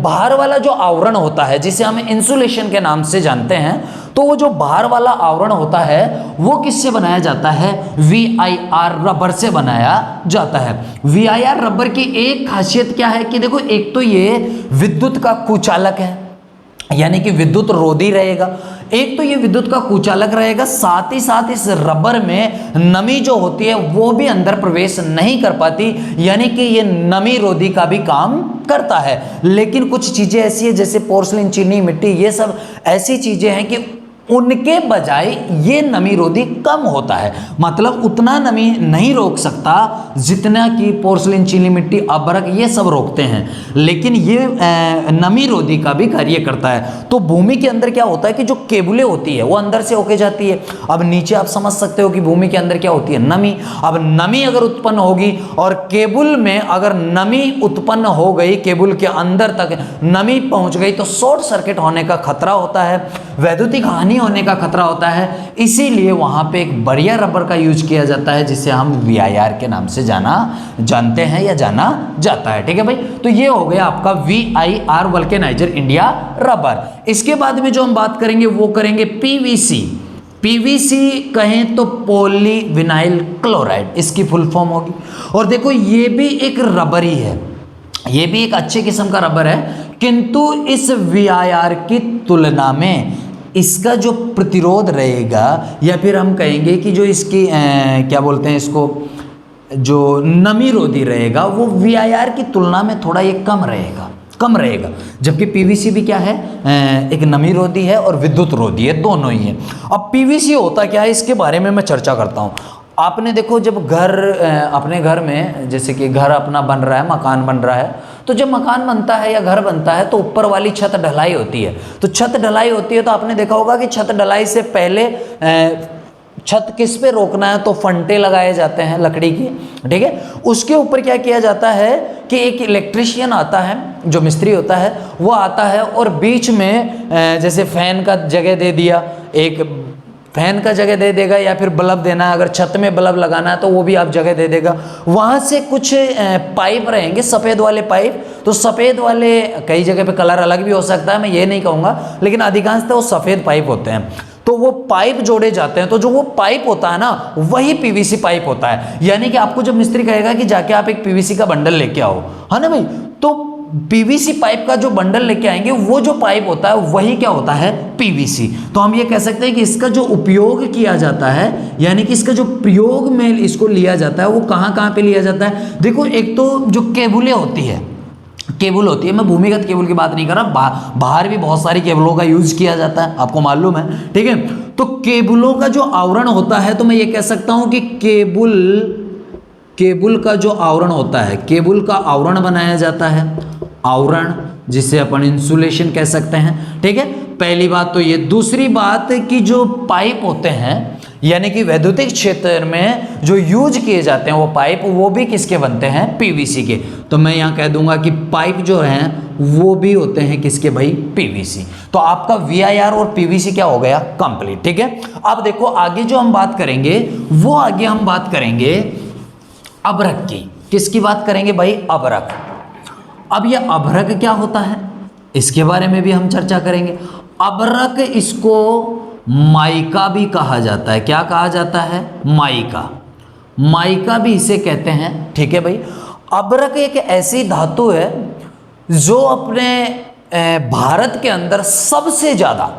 बाहर वाला जो आवरण होता है, जिसे हम इंसुलेशन के नाम से जानते हैं, तो वो जो बाहर वाला आवरण होता है वो किससे बनाया जाता है? VIR रबर से बनाया जाता है। VIR रबर की एक खासियत क्या है कि देखो, एक तो ये विद्युत का कुचालक है, यानी कि विद्युत रोधी रहेगा। एक तो ये विद्युत का कुचालक रहेगा, साथ ही साथ इस रबर में नमी जो होती है वो भी अंदर प्रवेश नहीं कर पाती, यानी कि ये नमी रोधी का भी काम करता है। लेकिन कुछ चीजें ऐसी है जैसे पोर्सलिन, चीनी, मिट्टी, ये सब ऐसी चीजें हैं कि उनके बजाय ये नमी रोधी कम होता है, मतलब उतना नमी नहीं रोक सकता जितना कि पोर्सलिन, चीनी मिट्टी, अभ्रक ये सब रोकते हैं, लेकिन ये नमी रोधी का भी कार्य करता है। तो भूमि के अंदर क्या होता है कि जो केबुलें होती है वो अंदर से होके जाती है। अब नीचे आप समझ सकते हो कि भूमि के अंदर क्या होती है, नमी। अब नमी अगर उत्पन्न होगी और केबुल में अगर नमी उत्पन्न हो गई, केबुल के अंदर तक नमी पहुंच गई तो शॉर्ट सर्किट होने का खतरा होता है, वैद्युतिक हानि होने का खतरा होता है। इसीलिए वहां पे एक बढ़िया रबर का यूज किया जाता है जिसे हम VIR के नाम से जानते हैं या जाना जाता है। ठीक है भाई, तो ये हो गया आपका VIR वल्केनाइजर इंडिया रबर। इसके बाद में जो हम बात करेंगे वो करेंगे PVC कहें तो पॉली विनाइल क्लोराइड, इसकी फुल फॉर्म होगी। और देखो ये भी एक रबर ही है, ये भी एक अच्छे किस्म का रबर है, किंतु इस VIR की तुलना में इसका जो प्रतिरोध रहेगा, या फिर हम कहेंगे कि जो इसकी क्या बोलते हैं इसको, जो नमी रोधी रहेगा वो VIR की तुलना में थोड़ा ये कम रहेगा। जबकि PVC भी क्या है, एक नमी रोधी है और विद्युत रोधी है, दोनों ही है। अब PVC होता क्या है इसके बारे में मैं चर्चा करता हूँ। आपने देखो जब अपने घर में जैसे कि घर अपना बन रहा है, मकान बन रहा है, तो जब मकान बनता है या घर बनता है तो ऊपर वाली छत ढलाई होती है। तो छत ढलाई होती है तो आपने देखा होगा कि छत ढलाई से पहले छत किस पे रोकना है, तो फंटे लगाए जाते हैं लकड़ी की। ठीक है, उसके ऊपर क्या किया जाता है कि एक इलेक्ट्रीशियन आता है, जो मिस्त्री होता है वो आता है और बीच में जैसे फैन का जगह दे दिया, एक फैन का जगह दे देगा, या फिर बल्ब देना है, अगर छत में बल्ब लगाना है तो वो भी आप जगह दे देगा। वहाँ से कुछ पाइप रहेंगे, सफ़ेद वाले पाइप। तो सफ़ेद वाले कई जगह पे कलर अलग भी हो सकता है, मैं ये नहीं कहूँगा, लेकिन अधिकांशतः वो सफ़ेद पाइप होते हैं। तो वो पाइप जोड़े जाते हैं, तो जो वो पाइप होता है ना वही PVC पाइप होता है। यानी कि आपको जब मिस्त्री कहेगा कि जाके आप एक PVC का बंडल लेके आओ, है ना भाई, तो PVC पाइप का जो बंडल लेके आएंगे वो जो पाइप होता है वही क्या होता है, PVC। तो हम ये कह सकते हैं कि इसका जो उपयोग किया जाता है, यानी कि इसका जो प्रयोग में इसको लिया जाता है वो कहाँ कहाँ पे लिया जाता है। देखो एक तो जो केबुलें होती है, केबल होती है, मैं भूमिगत केबल की बात नहीं कर रहा, बाहर भी बहुत सारी केबलों का यूज किया जाता है, आपको मालूम है। ठीक है, तो केबलों का जो आवरण होता है, तो मैं ये कह सकता हूं कि केबल का जो आवरण होता है, केबल का आवरण बनाया जाता है, आवरण जिसे अपन इंसुलेशन कह सकते हैं। ठीक है, पहली बात तो ये। दूसरी बात कि जो पाइप होते हैं, यानी कि वैद्युतिक क्षेत्र में जो यूज किए जाते हैं वो पाइप, वो भी किसके बनते हैं, PVC के। तो मैं यहाँ कह दूंगा कि पाइप जो हैं वो भी होते हैं किसके भाई, PVC। तो आपका VIR और PVC क्या हो गया, कंप्लीट। ठीक है, अब देखो आगे जो हम बात करेंगे वो आगे हम बात करेंगे अभ्रक की। किसकी बात करेंगे भाई, अभ्रक। अब ये अभ्रक क्या होता है इसके बारे में भी हम चर्चा करेंगे। अभ्रक इसको माइका भी कहा जाता है। क्या कहा जाता है, माइका भी इसे कहते हैं। ठीक है भाई, अभ्रक एक ऐसी धातु है जो अपने भारत के अंदर सबसे ज़्यादा,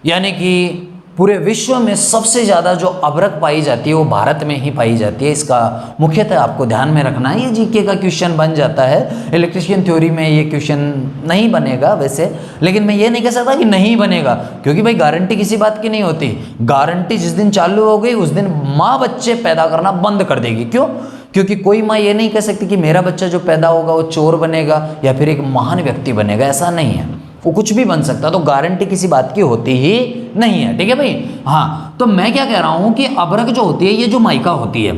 यानी कि पूरे विश्व में सबसे ज़्यादा जो अभ्रक पाई जाती है वो भारत में ही पाई जाती है। इसका मुख्यतः आपको ध्यान में रखना है, ये जीके का क्वेश्चन बन जाता है। इलेक्ट्रिशियन थ्योरी में ये क्वेश्चन नहीं बनेगा वैसे, लेकिन मैं ये नहीं कह सकता कि नहीं बनेगा, क्योंकि भाई गारंटी किसी बात की नहीं होती। गारंटी जिस दिन चालू हो गई उस दिन माँ बच्चे पैदा करना बंद कर देगी। क्यों? क्योंकि कोई माँ ये नहीं कह सकती कि मेरा बच्चा जो पैदा होगा वो चोर बनेगा या फिर एक महान व्यक्ति बनेगा, ऐसा नहीं है, वो कुछ भी बन सकता। तो गारंटी किसी बात की होती ही नहीं है। ठीक है भाई, हाँ। तो मैं क्या कह रहा हूं कि अभ्रक जो होती है, ये जो माइका होती है,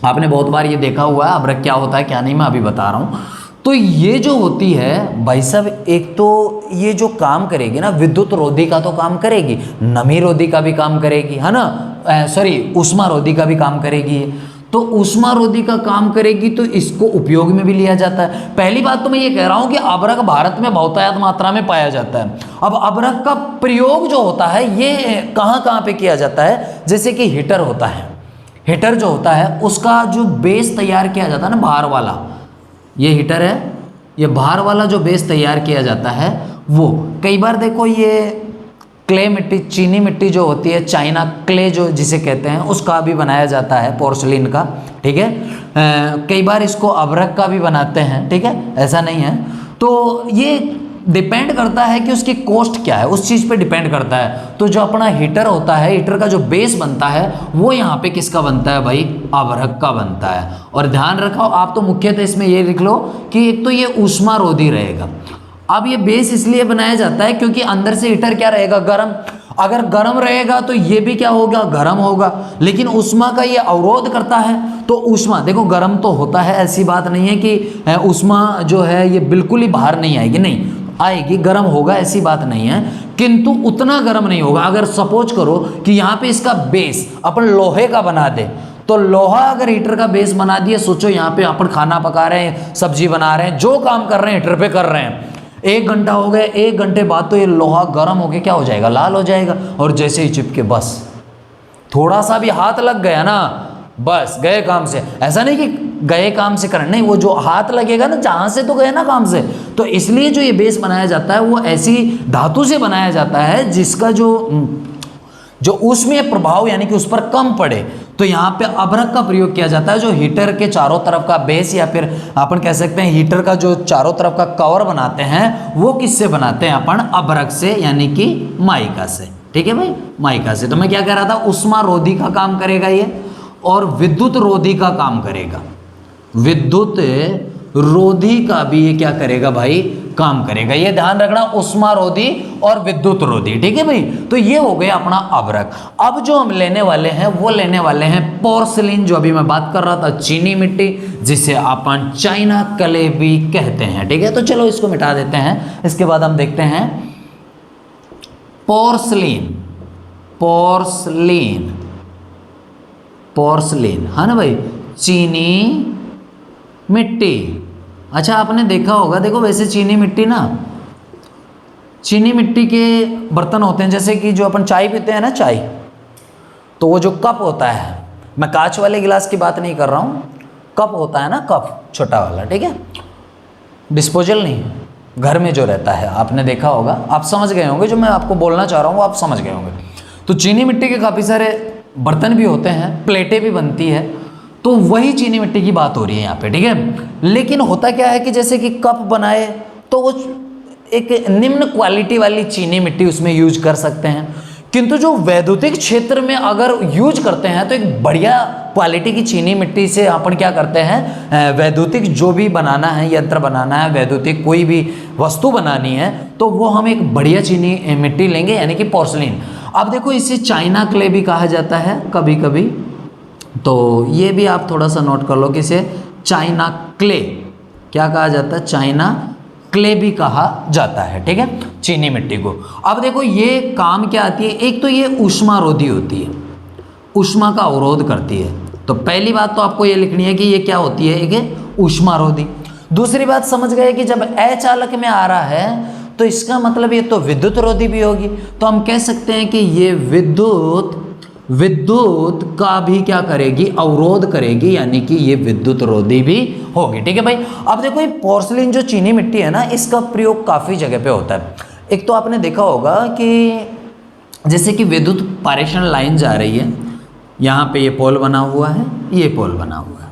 आपने बहुत बार ये देखा हुआ है अभ्रक क्या होता है क्या नहीं, मैं अभी बता रहा हूं। तो ये जो होती है भाई साहब, एक तो ये जो काम करेगी ना, विद्युत रोधी का तो काम करेगी, नमी रोधी का भी काम करेगी, है ना, सॉरी ऊष्मा रोधी का भी काम करेगी। तो ऊष्मा रोधी का काम करेगी तो इसको उपयोग में भी लिया जाता है। पहली बात तो मैं ये कह रहा हूं कि अभ्रक भारत में बहुतायत मात्रा में पाया जाता है। अब अभ्रक का प्रयोग जो होता है ये कहाँ कहाँ पे किया जाता है, जैसे कि हीटर होता है, हीटर जो होता है उसका जो बेस तैयार किया जाता है ना, बाहर वाला, ये हीटर है, ये बाहर वाला जो बेस तैयार किया जाता है वो कई बार देखो ये क्ले मिट्टी, चीनी मिट्टी जो होती है, चाइना क्ले जो जिसे कहते हैं, उसका भी बनाया जाता है, पोर्सलिन का। ठीक है, कई बार इसको अभ्रक का भी बनाते हैं। ठीक है, ऐसा नहीं है। तो ये डिपेंड करता है कि उसकी कॉस्ट क्या है, उस चीज़ पे डिपेंड करता है। तो जो अपना हीटर होता है, हीटर का जो बेस बनता है वो यहाँ पे किसका बनता है भाई, अभ्रक का बनता है। और ध्यान रखो आप तो मुख्यतः इसमें ये लिख लो कि एक तो ये ऊष्मारोधी रहेगा। अब ये बेस इसलिए बनाया जाता है क्योंकि अंदर से हीटर क्या रहेगा, गर्म। अगर गर्म रहेगा तो ये भी क्या होगा, गर्म होगा। लेकिन ऊष्मा का ये अवरोध करता है, तो ऊष्मा देखो गर्म तो होता है, ऐसी बात नहीं है कि ऊष्मा जो है ये बिल्कुल ही बाहर नहीं आएगी, नहीं आएगी, गर्म होगा, ऐसी बात नहीं है, किंतु उतना गर्म नहीं होगा। अगर सपोज करो कि यहाँ पे इसका बेस अपन लोहे का बना दे, तो लोहा अगर हीटर का बेस बना दिया, सोचो यहाँ पे अपन खाना पका रहे हैं, सब्जी बना रहे हैं, जो काम कर रहे हैं हीटर पे कर रहे हैं, 1 घंटा हो गया, 1 घंटे बाद तो ये लोहा गर्म होके क्या हो जाएगा, लाल हो जाएगा। और जैसे ही चिपके बस थोड़ा सा भी हाथ लग गया ना, बस गए काम से। ऐसा नहीं कि गए काम से करना, नहीं, वो जो हाथ लगेगा ना, जहां से तो गए ना काम से। तो इसलिए जो ये बेस बनाया जाता है वो ऐसी धातु से बनाया जाता है जिसका जो ऊष्मीय प्रभाव यानी कि उस पर कम पड़े। तो यहाँ पे अभ्रक का प्रयोग किया जाता है। जो हीटर के चारों तरफ का बेस या फिर अपन कह सकते हैं हीटर का जो चारों तरफ का कवर बनाते हैं, वो किससे बनाते हैं अपन, अभ्रक से यानी कि माइका से। ठीक है भाई, माइका से। तो मैं क्या कह रहा था, ऊष्मारोधी का काम करेगा ये, और विद्युत रोधी का काम करेगा। विद्युत रोधी का भी ये क्या करेगा भाई, काम करेगा। ये ध्यान रखना, ऊष्मारोधी और विद्युत रोधी। ठीक है भाई, तो ये हो गया अपना अभ्रक। अब जो हम लेने वाले हैं वो लेने वाले हैं पोर्सिलीन, जो अभी मैं बात कर रहा था, चीनी मिट्टी, जिसे अपन चाइना क्ले भी कहते हैं। ठीक है, तो चलो इसको मिटा देते हैं। इसके बाद हम देखते हैं पोर्सिलीन। पोर्सिलीन, पोर्सिलीन, है ना भाई, चीनी मिट्टी। अच्छा आपने देखा होगा, देखो वैसे चीनी मिट्टी ना, चीनी मिट्टी के बर्तन होते हैं, जैसे कि जो अपन चाय पीते हैं ना, चाय, तो वो जो कप होता है, मैं कांच वाले गिलास की बात नहीं कर रहा हूँ, कप होता है ना, कप छोटा वाला, ठीक है, डिस्पोजल नहीं, घर में जो रहता है, आपने देखा होगा, आप समझ गए होंगे जो मैं आपको बोलना चाह रहा हूँ, वो आप समझ गए होंगे। तो चीनी मिट्टी के काफ़ी सारे बर्तन भी होते हैं, प्लेटें भी बनती है, तो वही चीनी मिट्टी की बात हो रही है यहाँ पे। ठीक है, लेकिन होता क्या है कि जैसे कि कप बनाए तो वो एक निम्न क्वालिटी वाली चीनी मिट्टी उसमें यूज कर सकते हैं, किंतु जो वैद्युतिक क्षेत्र में अगर यूज करते हैं तो एक बढ़िया क्वालिटी की चीनी मिट्टी से अपन क्या करते हैं, वैद्युतिक जो भी बनाना है, यंत्र बनाना है, वैद्युतिक कोई भी वस्तु बनानी है, तो वो हम एक बढ़िया चीनी मिट्टी लेंगे, यानी कि पोर्सिलीन। अब देखो इसे चाइना क्ले भी कहा जाता है कभी कभी, तो ये भी आप थोड़ा सा नोट कर लो कि इसे चाइना क्ले क्या कहा जाता है, चाइना क्ले भी कहा जाता है। ठीक है, चीनी मिट्टी को। अब देखो ये काम क्या आती है, एक तो ये ऊष्मारोधी होती है, ऊष्मा का अवरोध करती है। तो पहली बात तो आपको ये लिखनी है कि ये क्या होती है, एक ऊष्मारोधी। दूसरी बात समझ गए कि जब अचालक में आ रहा है तो इसका मतलब ये तो विद्युत रोधी भी होगी, तो हम कह सकते हैं कि ये विद्युत का भी क्या करेगी, अवरोध करेगी, यानी कि ये विद्युत रोधी भी होगी। ठीक है भाई, अब देखो ये पोर्सिलीन जो चीनी मिट्टी है ना, इसका प्रयोग काफ़ी जगह पे होता है। एक तो आपने देखा होगा कि जैसे कि विद्युत पारेषण लाइन जा रही है, यहाँ पे ये पोल बना हुआ है, ये पोल बना हुआ है।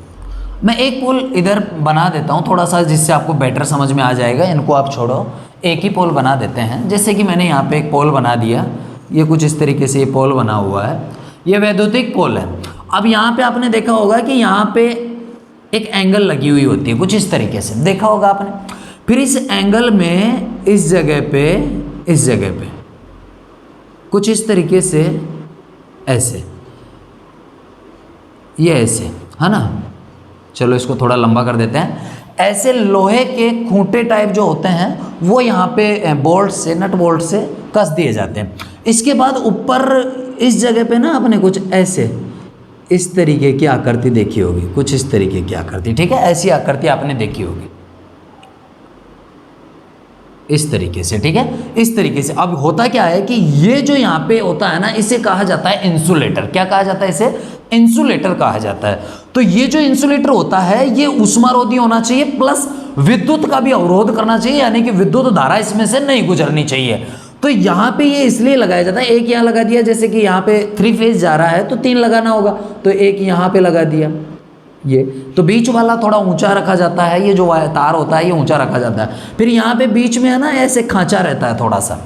मैं एक पोल इधर बना देता हूँ थोड़ा सा, जिससे आपको बेटर समझ में आ जाएगा। इनको आप छोड़ो, एक ही पोल बना देते हैं। जैसे कि मैंने यहाँ पे एक पोल बना दिया, ये कुछ इस तरीके से ये पोल बना हुआ है, ये वैद्युतिक पोल है। अब यहाँ पे आपने देखा होगा कि यहाँ पे एक एंगल लगी हुई होती है, कुछ इस तरीके से देखा होगा आपने। फिर इस एंगल में इस जगह पे कुछ इस तरीके से ऐसे, ये ऐसे, है ना। चलो इसको थोड़ा लंबा कर देते हैं। ऐसे लोहे के खूंटे टाइप जो होते हैं वो यहाँ पे बोल्ट से, नट बोल्ट से कस दिए जाते हैं। इसके बाद ऊपर इस जगह पे ना आपने कुछ ऐसे इस तरीके की आकृति देखी होगी, कुछ इस तरीके की आकृति, ठीक है, ऐसी आकृति आपने देखी होगी इस तरीके से। ठीक है, इस तरीके से। अब होता क्या है कि ये जो यहाँ पे होता है ना, इसे कहा जाता है इंसुलेटर। क्या कहा जाता है इसे? इंसुलेटर कहा जाता है। तो ये जो इंसुलेटर होता है ये ऊष्मारोधी होना चाहिए, प्लस विद्युत का भी अवरोध करना चाहिए, यानी कि विद्युत धारा इसमें से नहीं गुजरनी चाहिए। तो यहाँ पे ये इसलिए लगाया जाता है, एक यहाँ लगा दिया, जैसे कि यहाँ पे 3 फेज जा रहा है तो 3 लगाना होगा, तो एक यहाँ पे लगा दिया, ये तो बीच वाला थोड़ा ऊंचा रखा जाता है, ये जो तार होता है ये ऊंचा रखा जाता है। फिर यहाँ पे बीच में है ना ऐसे खांचा रहता है थोड़ा सा,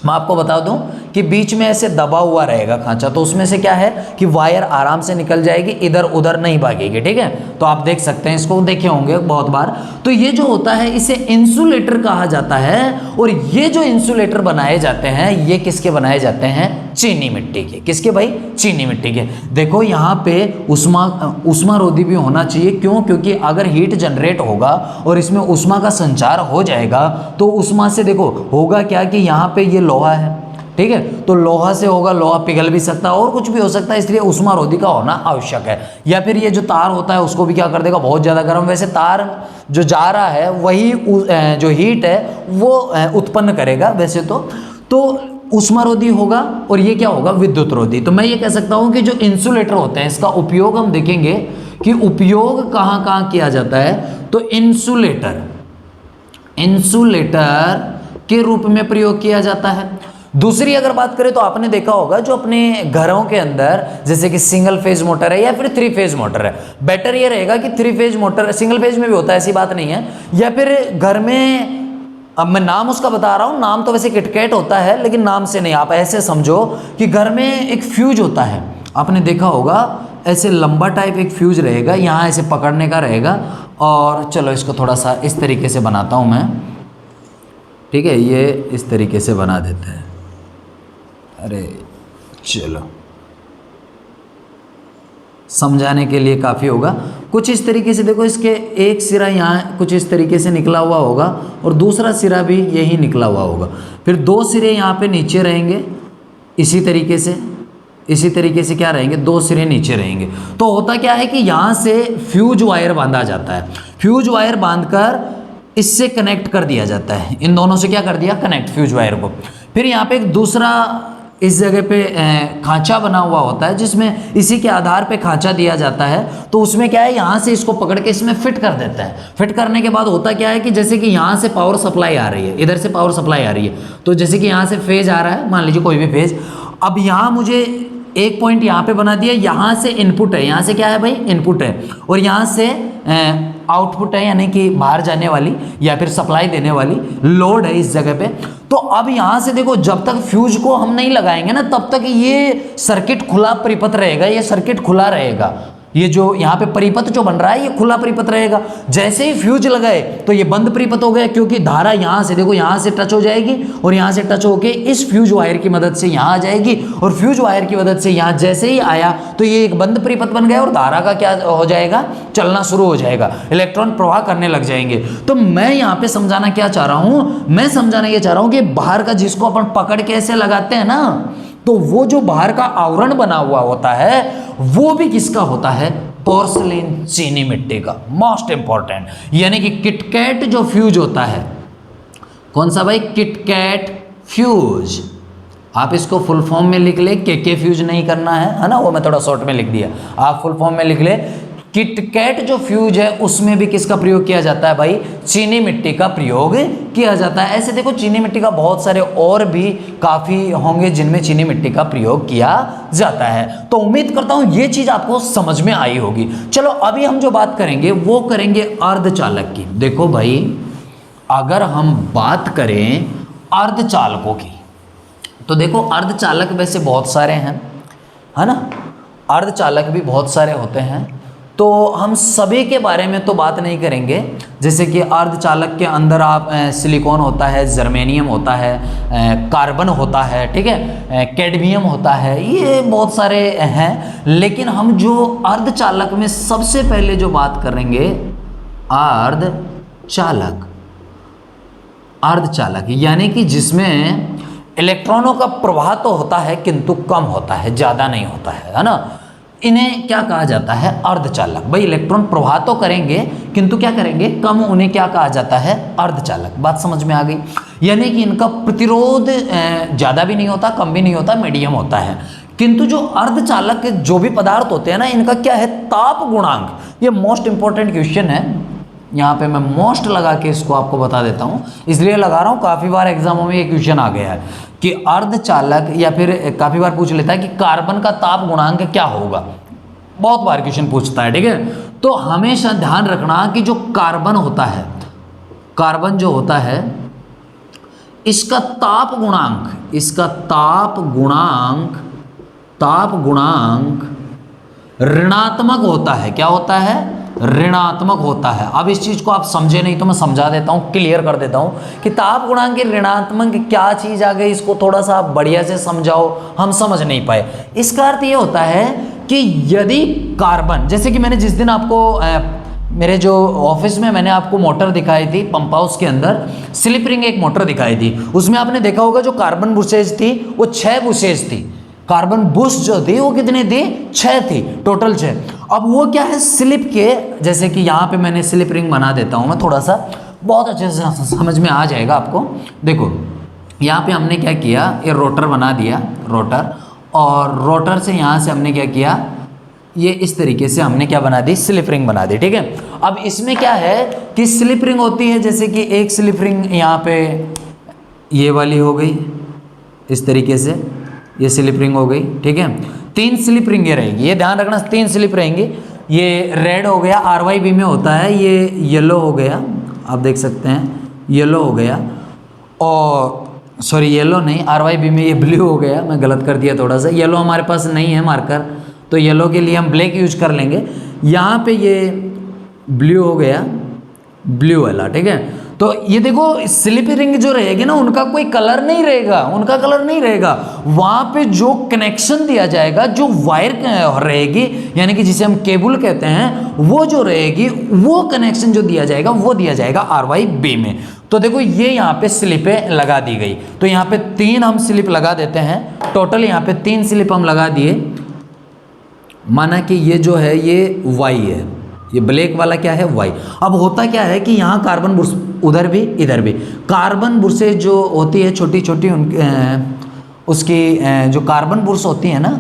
मैं आपको बता दूं कि बीच में ऐसे दबा हुआ रहेगा खांचा, तो उसमें से क्या है कि वायर आराम से निकल जाएगी, इधर उधर नहीं भागेगी, ठीक है। तो आप देख सकते हैं, इसको देखे होंगे बहुत बार। तो ये जो होता है इसे इंसुलेटर कहा जाता है, और ये जो इंसुलेटर बनाए जाते हैं ये किसके बनाए जाते हैं? चीनी मिट्टी के। किसके भाई? चीनी मिट्टी के। देखो यहाँ पे उष्मा रोधी भी होना चाहिए, क्यों? क्योंकि अगर हीट जनरेट होगा और इसमें उष्मा का संचार हो जाएगा तो उष्मा से देखो होगा क्या कि यहाँ पे ये लोहा है, ठीक है, तो लोहा से होगा, लोहा पिघल भी सकता है और कुछ भी हो सकता है, इसलिए उष्मा रोधी का होना आवश्यक है। या फिर ये जो तार होता है उसको भी क्या कर देगा? बहुत ज़्यादा गर्म। वैसे तार जो जा रहा है वही जो हीट है वो उत्पन्न करेगा वैसे तो उष्मारोधी होगा, और ये क्या होगा? विद्युत रोधी। तो मैं ये कह सकता हूं कि जो इंसुलेटर होते हैं इसका उपयोग हम देखेंगे कि उपयोग कहां कहां किया जाता है। तो इंसुलेटर के रूप में प्रयोग किया जाता है। दूसरी अगर बात करें तो आपने देखा होगा जो अपने घरों के अंदर जैसे कि सिंगल फेज मोटर है या फिर 3 फेज मोटर है, बेटर ये रहेगा कि 3 फेज मोटर, सिंगल फेज में भी होता है ऐसी बात नहीं है, या फिर घर में, अब मैं नाम उसका बता रहा हूँ, नाम तो वैसे किटकैट होता है लेकिन नाम से नहीं, आप ऐसे समझो कि घर में एक फ्यूज होता है, आपने देखा होगा ऐसे लंबा टाइप एक फ्यूज रहेगा, यहाँ ऐसे पकड़ने का रहेगा। और चलो इसको थोड़ा सा इस तरीके से बनाता हूँ मैं, ठीक है, ये इस तरीके से बना देते हैं। अरे चलो समझाने के लिए काफ़ी होगा। कुछ इस तरीके से देखो, इसके एक सिरा यहाँ कुछ इस तरीके से निकला हुआ होगा और दूसरा सिरा भी यही निकला हुआ होगा, फिर 2 सिरे यहाँ पे नीचे रहेंगे इसी तरीके से क्या रहेंगे? 2 सिरे नीचे रहेंगे। तो होता क्या है कि यहाँ से फ्यूज वायर बांधा जाता है, फ्यूज वायर बांधकर इससे कनेक्ट कर दिया जाता है, इन दोनों से क्या कर दिया? कनेक्ट, फ्यूज वायर को। फिर यहाँ पे एक दूसरा इस जगह पे खांचा बना हुआ होता है जिसमें इसी के आधार पे खांचा दिया जाता है। तो उसमें क्या है, यहाँ से इसको पकड़ के इसमें फिट कर देता है। फिट करने के बाद होता क्या है कि जैसे कि यहाँ से पावर सप्लाई आ रही है, इधर से पावर सप्लाई आ रही है, तो जैसे कि यहाँ से फेज आ रहा है, मान लीजिए कोई भी फेज, अब यहाँ मुझे एक पॉइंट यहाँ पे बना दिया, यहाँ से इनपुट है, यहाँ से क्या है भाई? इनपुट है, और यहाँ से आउटपुट है, यानी कि बाहर जाने वाली या फिर सप्लाई देने वाली लोड है इस जगह पे। तो अब यहाँ से देखो, जब तक फ्यूज को हम नहीं लगाएंगे ना तब तक ये सर्किट खुला परिपथ रहेगा, ये सर्किट खुला रहेगा, ये जो यहाँ पे परिपथ जो बन रहा है ये खुला परिपथ रहेगा। जैसे ही फ्यूज लगाए तो ये बंद परिपथ हो गया, क्योंकि धारा यहाँ से देखो, यहाँ से टच हो जाएगी और यहाँ से टच होके इस फ्यूज वायर की मदद से यहाँ आ जाएगी, और फ्यूज वायर की मदद से यहाँ जैसे ही आया तो ये एक बंद परिपथ बन गया और धारा का क्या हो जाएगा? चलना शुरू हो जाएगा, इलेक्ट्रॉन प्रवाह करने लग जाएंगे। तो मैं यहाँ पे समझाना क्या चाह रहा हूँ? मैं समझाना ये चाह रहा हूँ कि बाहर का जिसको अपन पकड़ के ऐसे लगाते हैं ना, तो वो जो बाहर का आवरण बना हुआ होता है वो भी किसका होता है? पोर्सिलेन, चीनी मिट्टी का। मोस्ट इंपॉर्टेंट, यानी कि किटकैट जो फ्यूज होता है, कौन सा भाई? KitKat fuse. आप इसको फुल फॉर्म में लिख ले, के फ्यूज नहीं करना है ना, वो मैं थोड़ा शॉर्ट में लिख दिया, आप फुल फॉर्म में लिख ले। किटकैट जो फ्यूज है उसमें भी किसका प्रयोग किया जाता है भाई? चीनी मिट्टी का प्रयोग किया जाता है। ऐसे देखो चीनी मिट्टी का बहुत सारे और भी काफ़ी होंगे जिनमें चीनी मिट्टी का प्रयोग किया जाता है। तो उम्मीद करता हूँ ये चीज़ आपको समझ में आई होगी। चलो अभी हम जो बात करेंगे वो करेंगे अर्धचालक की। देखो भाई, अगर हम बात करें अर्धचालकों की तो देखो अर्धचालक वैसे बहुत सारे हैं, है ना, अर्धचालक भी बहुत सारे होते हैं, तो हम सभी के बारे में तो बात नहीं करेंगे। जैसे कि अर्धचालक के अंदर आप सिलिकॉन होता है, जर्मेनियम होता है, कार्बन होता है, ठीक है, कैडमियम होता है, ये बहुत सारे हैं। लेकिन हम जो अर्धचालक में सबसे पहले जो बात करेंगे, अर्धचालक यानी कि जिसमें इलेक्ट्रॉनों का प्रवाह तो होता है किंतु कम होता है, ज़्यादा नहीं होता है ना, इन्हें क्या कहा जाता है? अर्धचालक। भाई इलेक्ट्रॉन प्रवाह तो करेंगे किंतु क्या करेंगे? कम, उन्हें क्या कहा जाता है? अर्धचालक। बात समझ में आ गई? यानी कि इनका प्रतिरोध ज़्यादा भी नहीं होता, कम भी नहीं होता, मीडियम होता है। किंतु जो अर्धचालक जो भी पदार्थ होते हैं ना, इनका क्या है? ताप गुणांक। ये मोस्ट इंपॉर्टेंट क्वेश्चन है, यहाँ पे मैं मोस्ट लगा के इसको आपको बता देता हूँ, इसलिए लगा रहा हूँ, काफ़ी बार एग्जामों में ये क्वेश्चन आ गया है कि अर्धचालक, या फिर काफ़ी बार पूछ लेता है कि कार्बन का ताप गुणांक क्या होगा। बहुत बार क्वेश्चन पूछता है, ठीक है। तो हमेशा ध्यान रखना कि जो कार्बन होता है, कार्बन जो होता है, इसका ताप गुणांक ऋणात्मक होता है। क्या होता है? ऋणात्मक होता है। अब इस चीज को आप समझे नहीं तो मैं समझा देता हूं, क्लियर कर देता हूं कि ताप गुणांक की ऋणात्मक क्या चीज आ गई, इसको थोड़ा सा आप बढ़िया से समझाओ, हम समझ नहीं पाए। इसका अर्थ ये होता है कि यदि कार्बन, जैसे कि मैंने जिस दिन आपको मेरे जो ऑफिस में मैंने आपको मोटर दिखाई थी, पंप हाउस के अंदर स्लिप रिंग एक मोटर दिखाई थी, उसमें आपने देखा होगा जो कार्बन बुशेज थी वो 6 बुशेज थी। कार्बन बुश जो थी वो कितनी थी? 6 थी, टोटल 6। अब वो क्या है, स्लिप के, जैसे कि यहाँ पे मैंने स्लिप रिंग बना देता हूँ मैं थोड़ा सा, बहुत अच्छे से समझ में आ जाएगा आपको। देखो यहाँ पे हमने क्या किया, ये रोटर बना दिया, रोटर, और रोटर से यहाँ से हमने क्या किया, ये इस तरीके से हमने क्या बना दी, स्लिप रिंग बना दी, ठीक है। अब इसमें क्या है कि स्लिप रिंग होती है, जैसे कि एक स्लिप रिंग यहाँ पे ये वाली हो गई इस तरीके से, ये स्लिप रिंग हो गई, ठीक है। 3 स्लिप रिंगें रहेगी, ये ध्यान रखना, 3 स्लिप रहेंगी। ये रेड हो गया, RYB में होता है, ये येलो हो गया, आप देख सकते हैं येलो हो गया, और सॉरी येलो नहीं, RYB में ये ब्लू हो गया, मैं गलत कर दिया थोड़ा सा, येलो हमारे पास नहीं है मार्कर, तो येलो के लिए हम ब्लैक यूज कर लेंगे। यहाँ पे ये ब्लू हो गया, ब्लू वाला, ठीक है। तो ये देखो स्लिप रिंग जो रहेगी ना, उनका कोई कलर नहीं रहेगा, उनका कलर नहीं रहेगा। वहां पे जो कनेक्शन दिया जाएगा, जो वायर रहेगी, यानी कि जिसे हम केबल कहते हैं, वो जो रहेगी, वो कनेक्शन जो दिया जाएगा वो दिया जाएगा RYB में। तो देखो ये यहाँ पे स्लिपें लगा दी गई, तो यहाँ पे 3 हम स्लिप लगा देते हैं, टोटल यहाँ पे 3 स्लिप हम लगा दिए। माना कि ये जो है ये Y है, ये ब्लैक वाला क्या है, Y। अब होता क्या है कि यहाँ कार्बन बुश, उधर भी इधर भी कार्बन बुशें जो होती है छोटी छोटी, उसकी जो कार्बन बुश होती है ना,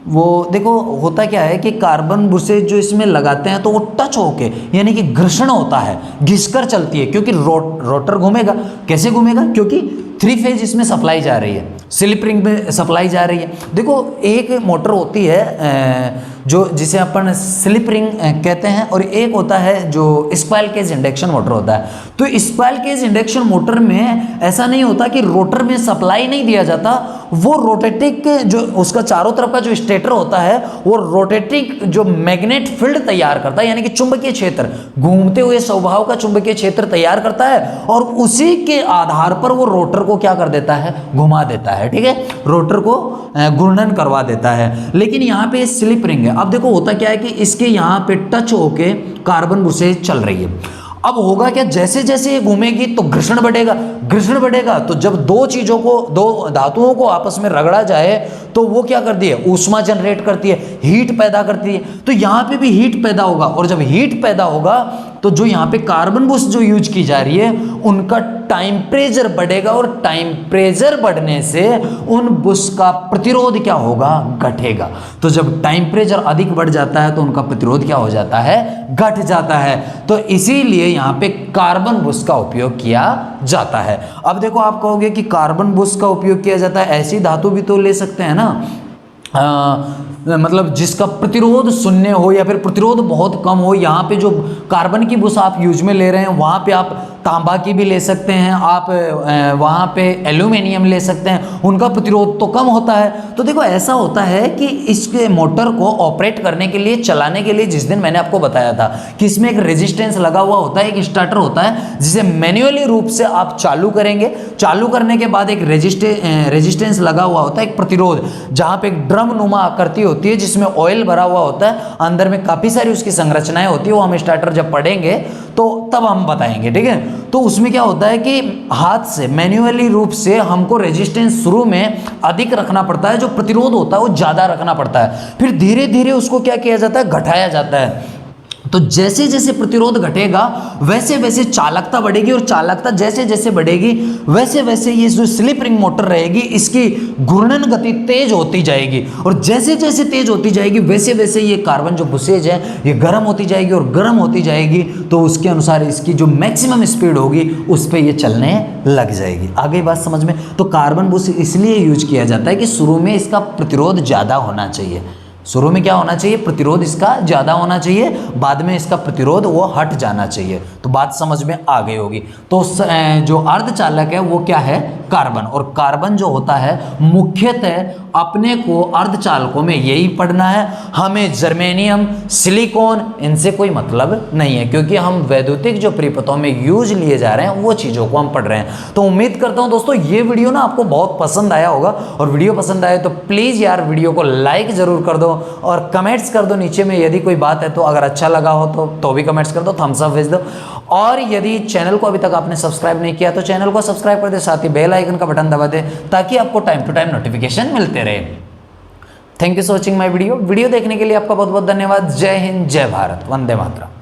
वो देखो होता क्या है कि कार्बन बुशें जो इसमें लगाते हैं तो वो टच होके, यानी कि घर्षण होता है, घिसकर चलती है, क्योंकि रोटर घूमेगा। कैसे घूमेगा? क्योंकि 3 फेज इसमें सप्लाई जा रही है, स्लिप रिंग में सप्लाई जा रही है। देखो एक मोटर होती है जो जिसे अपन स्लिप रिंग कहते हैं, और एक होता है जो स्क्वायल केज इंडक्शन मोटर होता है। तो स्क्वायल केज इंडक्शन मोटर में ऐसा नहीं होता कि रोटर में सप्लाई नहीं दिया जाता, वो रोटेटिक जो उसका चारों तरफ का जो स्टेटर होता है, वो रोटेटिक जो मैग्नेट फील्ड तैयार करता है, यानी कि चुंबकीय क्षेत्र, घूमते हुए स्वभाव का चुंबकीय क्षेत्र तैयार करता है, और उसी के आधार पर वो रोटर को क्या कर देता है, घुमा देता है, ठीक है, रोटर को घूर्णन करवा देता है। लेकिन यहाँ पे स्लिप रिंग है। अब देखो होता क्या है कि इसके यहाँ पे टच होके कार्बन बुशें चल रही है। अब होगा क्या, जैसे जैसे ये घूमेगी तो घर्षण बढ़ेगा, घर्षण बढ़ेगा तो जब दो चीजों को, दो धातुओं को आपस में रगड़ा जाए तो वो क्या करती है, ऊष्मा जनरेट करती है, हीट पैदा करती है। तो यहाँ पे भी हीट पैदा होगा, और जब हीट पैदा होगा तो जो यहाँ पे कार्बन बुश जो यूज की जा रही है उनका टेम्परेचर बढ़ेगा, और टेम्परेचर बढ़ने से उन बुश का प्रतिरोध क्या होगा, घटेगा। तो जब टेम्परेचर अधिक बढ़ जाता है तो उनका प्रतिरोध क्या हो जाता है, घट जाता है। तो इसीलिए यहाँ पे कार्बन बुश का उपयोग किया जाता है। अब देखो आप कहोगे कि कार्बन बुश का उपयोग किया जाता है, ऐसी धातु भी तो ले सकते हैं ना, मतलब जिसका प्रतिरोध शून्य हो या फिर प्रतिरोध बहुत कम हो। यहाँ पे जो कार्बन की बुश आप यूज में ले रहे हैं, वहाँ पे आप तांबा की भी ले सकते हैं, आप वहाँ पे एल्यूमिनियम ले सकते हैं, उनका प्रतिरोध तो कम होता है। तो देखो ऐसा होता है कि इसके मोटर को ऑपरेट करने के लिए, चलाने के लिए, जिस दिन मैंने आपको बताया था कि इसमें एक रेजिस्टेंस लगा हुआ होता है, एक स्टार्टर होता है जिसे मैन्युअली रूप से आप चालू करेंगे। चालू करने के बाद एक रेजिस्टेंस लगा हुआ होता है, एक प्रतिरोध, जहाँ पे एक ड्रम नुमा आकृति होती है जिसमें ऑयल भरा हुआ होता है, अंदर में काफ़ी सारी उसकी संरचनाएं होती है। वो हम स्टार्टर जब पढ़ेंगे तो तब हम बताएंगे, ठीक है। तो उसमें क्या होता है कि हाथ से मैन्युअली रूप से हमको रेजिस्टेंस शुरू में अधिक रखना पड़ता है, जो प्रतिरोध होता है वो ज़्यादा रखना पड़ता है, फिर धीरे धीरे उसको क्या किया जाता है, घटाया जाता है। तो जैसे जैसे प्रतिरोध घटेगा वैसे वैसे चालकता बढ़ेगी, और चालकता जैसे जैसे बढ़ेगी वैसे वैसे ये जो स्लिप रिंग मोटर रहेगी इसकी घूर्णन गति तेज होती जाएगी, और जैसे जैसे तेज होती जाएगी वैसे वैसे ये कार्बन जो बुशेज है ये गर्म होती जाएगी, और गर्म होती जाएगी तो उसके अनुसार इसकी जो मैक्सिमम स्पीड होगी उस पर ये चलने लग जाएगी। आ गई बात समझ में? तो कार्बन बुश इसलिए यूज किया जाता है कि शुरू में इसका प्रतिरोध ज़्यादा होना चाहिए, शुरू में क्या होना चाहिए, प्रतिरोध इसका ज़्यादा होना चाहिए, बाद में इसका प्रतिरोध वो हट जाना चाहिए। तो बात समझ में आ गई होगी। तो जो अर्धचालक है वो क्या है, कार्बन। और कार्बन जो होता है मुख्यतः अपने को अर्धचालकों में यही पढ़ना है, हमें जर्मेनियम, सिलिकॉन इनसे कोई मतलब नहीं है, क्योंकि हम वैद्युतिक जो परिपथों में यूज लिए जा रहे हैं वो चीज़ों को हम पढ़ रहे हैं। तो उम्मीद करता हूं दोस्तों ये वीडियो ना आपको बहुत पसंद आया होगा, और वीडियो पसंद आए तो प्लीज़ यार वीडियो को लाइक ज़रूर कर दो और कमेंट्स कर दो नीचे में, यदि कोई बात है तो अगर अच्छा लगा हो तो भी कमेंट्स कर दो, थम्स अप भेज दो। और यदि चैनल को अभी तक आपने सब्सक्राइब नहीं किया तो चैनल को सब्सक्राइब कर दे, साथ ही बेल आइकन का बटन दबा दे ताकि आपको टाइम टू टाइम नोटिफिकेशन मिलते रहे। Thank you for watching my video देखने के लिए आपका बहुत बहुत धन्यवाद। जय हिंद, जय भारत, वंदे मातरम।